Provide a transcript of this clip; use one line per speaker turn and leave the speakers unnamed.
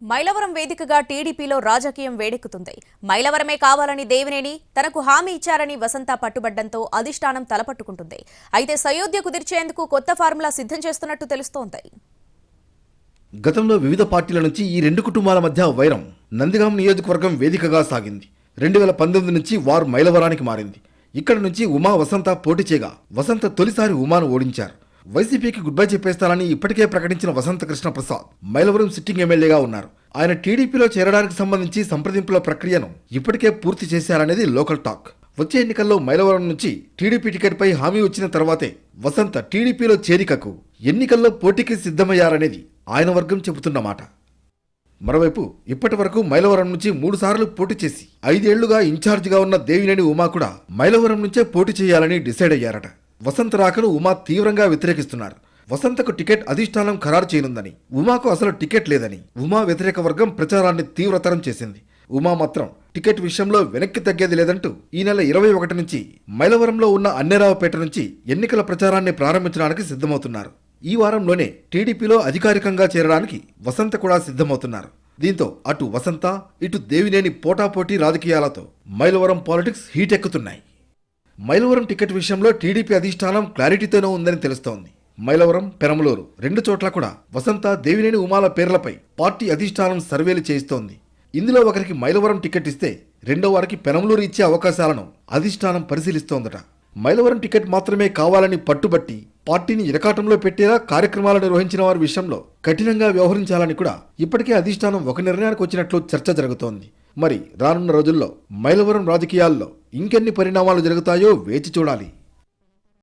మైలవరం వేదికగా టీడీపీలో రాజకీయం వేడెక్కుతుంది. మైలవరమే కావాలని దేవినేని తనకు హామీ ఇచ్చారని వసంత పట్టుబడ్డంతో అధిష్టానం తలపట్టుకుంటుంది. అయితే సయోధ్య కుదిర్చేందుకు కొత్త ఫార్ములా సిద్ధం చేస్తున్నట్టు తెలుస్తోంది.
గతంలో వివిధ పార్టీల నుంచి ఈ రెండు కుటుంబాల మధ్య వైరం నందిగాం నియోజకవర్గం వేదికగా సాగింది. 2019 నుంచి వారు మైలవరానికి మారింది. ఇక్కడ నుంచి ఉమా వసంత పోటీ చేయగా వసంత తొలిసారి ఉమాను ఓడించారు. వైసీపీకి గుడ్ బై చెప్పేస్తానని ఇప్పటికే ప్రకటించిన వసంత కృష్ణ ప్రసాద్ మైలవరం సిట్టింగ్ ఎమ్మెల్యేగా ఉన్నారు. ఆయన టీడీపీలో చేరడానికి సంబంధించి సంప్రదింపుల ప్రక్రియను ఇప్పటికే పూర్తి చేశారనేది లోకల్ టాక్. వచ్చే ఎన్నికల్లో మైలవరం నుంచి టీడీపీ టికెట్పై హామీ వచ్చిన తర్వాతే వసంత టీడీపీలో చేరికకు ఎన్నికల్లో పోటీకి సిద్ధమయ్యారనేది ఆయన వర్గం చెబుతున్నమాట. మరోవైపు ఇప్పటి వరకు మైలవరం నుంచి 3 సార్లు పోటీ చేసి 5 ఏళ్లుగా ఇన్ఛార్జిగా ఉన్న దేవినేని ఉమా కూడా మైలవరం నుంచే పోటీ చేయాలని డిసైడ్ అయ్యారట. వసంత రాకను ఉమా తీవ్రంగా వ్యతిరేకిస్తున్నారు. వసంతకు టికెట్ అధిష్టానం ఖరారు చేయనుందని, ఉమాకు అసలు టికెట్ లేదని ఉమా వ్యతిరేక వర్గం ప్రచారాన్ని తీవ్రతరం చేసింది. ఉమా మాత్రం టికెట్ విషయంలో వెనక్కి తగ్గేది లేదంటూ ఈ నెల 21 నుంచి మైలవరంలో ఉన్న అన్నేరావుపేట నుంచి ఎన్నికల ప్రచారాన్ని ప్రారంభించడానికి సిద్ధమవుతున్నారు. ఈ వారంలోనే టీడీపీలో అధికారికంగా చేరడానికి వసంత కూడా సిద్ధమవుతున్నారు. దీంతో అటు వసంత ఇటు దేవినేని పోటాపోటీ రాజకీయాలతో మైలవరం పాలిటిక్స్ హీటెక్కుతున్నాయి. మైలవరం టికెట్ విషయంలో టీడీపీ అధిష్టానం క్లారిటీతోనే ఉందని తెలుస్తోంది. మైలవరం, పెనమలూరు 2 చోట్ల కూడా వసంత, దేవినేని ఉమాల పేర్లపై పార్టీ అధిష్టానం సర్వేలు చేయిస్తోంది. ఇందులో ఒకరికి మైలవరం టికెట్ ఇస్తే రెండో వారికి పెనమలూరు ఇచ్చే అవకాశాలను అధిష్టానం పరిశీలిస్తోందట. మైలవరం టికెట్ మాత్రమే కావాలని పట్టుబట్టి పార్టీని ఇరకాటంలో పెట్టేలా కార్యక్రమాలు నిర్వహించిన వారి విషయంలో కఠినంగా వ్యవహరించాలని కూడా ఇప్పటికే అధిష్టానం ఒక నిర్ణయానికి వచ్చినట్లు చర్చ జరుగుతోంది. మరి రానున్న రోజుల్లో మైలవరం రాజకీయాల్లో ఇంకెన్ని పరిణామాలు జరుగుతాయో వేచి చూడాలి.